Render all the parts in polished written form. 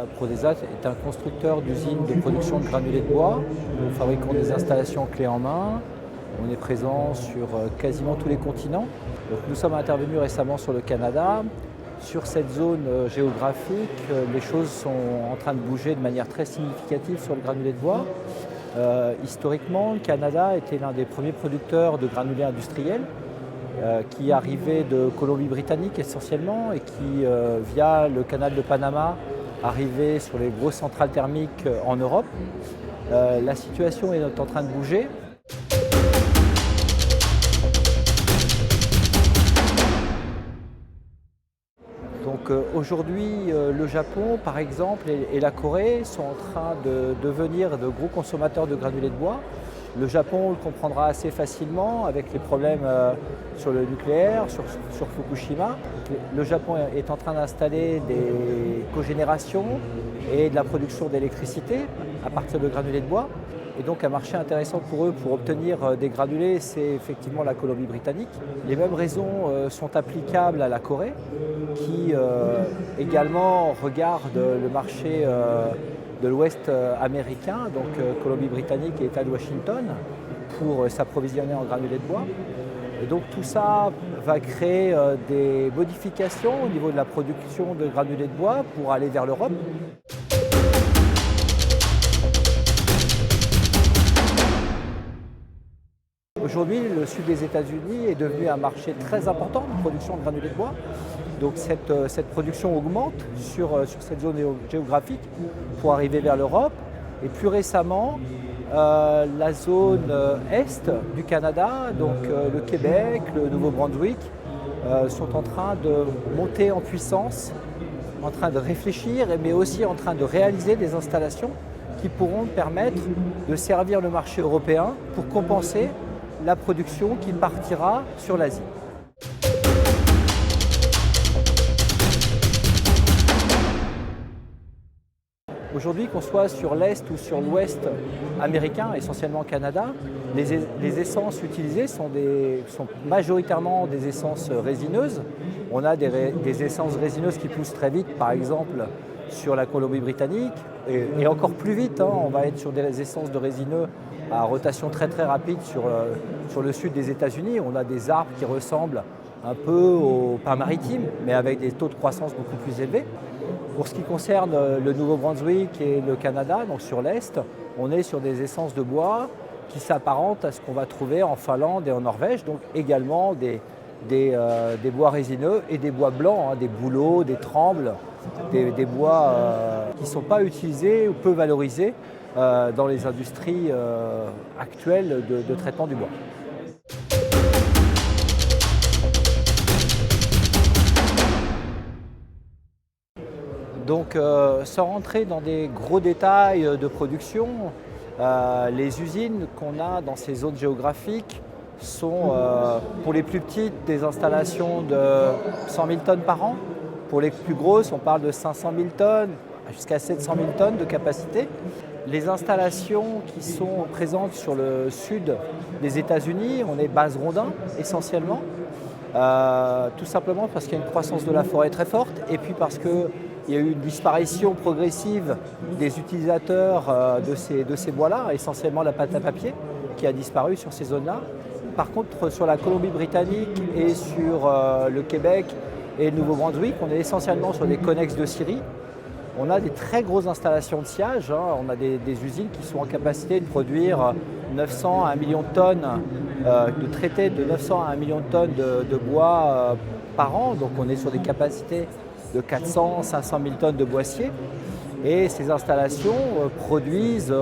Prodesa est un constructeur d'usines de production de granulés de bois. Nous fabriquons des installations clés en main. On est présent sur quasiment tous les continents. Donc, nous sommes intervenus récemment sur le Canada. Sur cette zone géographique, les choses sont en train de bouger de manière très significative sur le granulé de bois. Historiquement, le Canada était l'un des premiers producteurs de granulés industriels qui arrivait de Colombie-Britannique essentiellement et qui, via le canal de Panama, arrivait sur les grosses centrales thermiques en Europe. La situation est en train de bouger. Donc aujourd'hui, le Japon, par exemple, et la Corée sont en train de devenir de gros consommateurs de granulés de bois. Le Japon, on le comprendra assez facilement avec les problèmes sur le nucléaire, sur Fukushima. Le Japon est en train d'installer des cogénérations et de la production d'électricité à partir de granulés de bois. Et donc un marché intéressant pour eux pour obtenir des granulés, c'est effectivement la Colombie-Britannique. Les mêmes raisons sont applicables à la Corée, qui également regarde le marché de l'Ouest américain, donc Colombie-Britannique et État de Washington, pour s'approvisionner en granulés de bois. Et donc tout ça va créer des modifications au niveau de la production de granulés de bois pour aller vers l'Europe. Aujourd'hui, le sud des États-Unis est devenu un marché très important de production de granulés de bois. Donc cette production augmente sur cette zone géographique pour arriver vers l'Europe. Et plus récemment, la zone est du Canada, donc le Québec, le Nouveau-Brunswick, sont en train de monter en puissance, en train de réfléchir, mais aussi en train de réaliser des installations qui pourront permettre de servir le marché européen pour compenser la production qui partira sur l'Asie. Aujourd'hui, qu'on soit sur l'Est ou sur l'Ouest américain, essentiellement au Canada, les essences utilisées sont majoritairement des essences résineuses. On a des essences résineuses qui poussent très vite, par exemple sur la Colombie-Britannique, et encore plus vite, hein, on va être sur des essences de résineux à rotation très rapide sur le sud des États-Unis. On a des arbres qui ressemblent un peu au pin maritime, mais avec des taux de croissance beaucoup plus élevés. Pour ce qui concerne le Nouveau-Brunswick et le Canada, donc sur l'Est, on est sur des essences de bois qui s'apparentent à ce qu'on va trouver en Finlande et en Norvège, donc également des bois résineux et des bois blancs, hein, des bouleaux, des trembles, des bois qui ne sont pas utilisés ou peu valorisés dans les industries actuelles de traitement du bois. Donc sans rentrer dans des gros détails de production, les usines qu'on a dans ces zones géographiques sont pour les plus petites des installations de 100 000 tonnes par an. Pour les plus grosses, on parle de 500 000 tonnes jusqu'à 700 000 tonnes de capacité. Les installations qui sont présentes sur le sud des États-Unis, on est Basse-Grondin essentiellement, tout simplement parce qu'il y a une croissance de la forêt très forte et puis parce qu'il y a eu une disparition progressive des utilisateurs de ces bois-là, essentiellement la pâte à papier qui a disparu sur ces zones-là. Par contre, sur la Colombie-Britannique et sur le Québec et le Nouveau-Brunswick, on est essentiellement sur des connexes de scierie. On a des très grosses installations de sciage, hein. On a des usines qui sont en capacité de produire 900 à 1 million de tonnes, de traiter de 900 à 1 million de tonnes de bois par an. Donc on est sur des capacités de 400 à 500 000 tonnes de boissier. Et ces installations produisent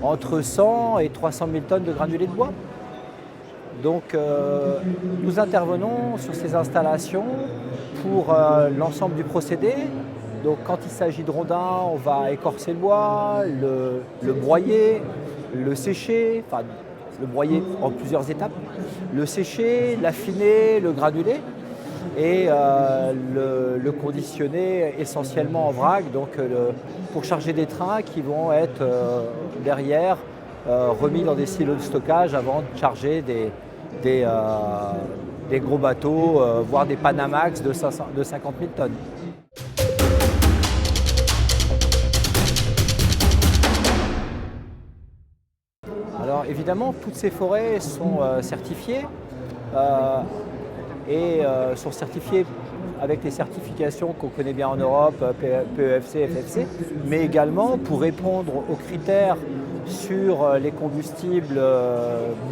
entre 100 et 300 000 tonnes de granulés de bois. Donc nous intervenons sur ces installations pour l'ensemble du procédé. Donc quand il s'agit de rondins, on va écorcer le bois, le broyer, le sécher, enfin le broyer en plusieurs étapes, le sécher, l'affiner, le granuler et le conditionner essentiellement en vrac, donc pour charger des trains qui vont être derrière remis dans des silos de stockage avant de charger des gros bateaux, voire des Panamax de 50 000 tonnes. Alors évidemment, toutes ces forêts sont certifiées sont certifiées avec les certifications qu'on connaît bien en Europe, PEFC, FFC, mais également pour répondre aux critères sur les combustibles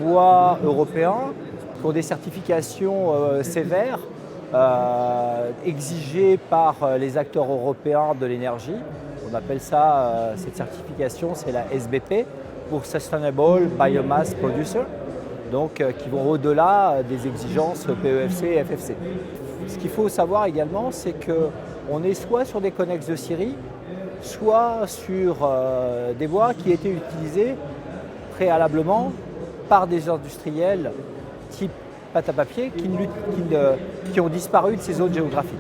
bois européens, pour des certifications sévères exigées par les acteurs européens de l'énergie. On appelle ça, cette certification, c'est la SBP, pour Sustainable Biomass Producer, donc qui vont au-delà des exigences PEFC et FFC. Ce qu'il faut savoir également, c'est qu'on est soit sur des connexes de scierie, soit sur des bois qui étaient utilisés préalablement par des industriels type pâte à papier qui ont disparu de ces zones géographiques.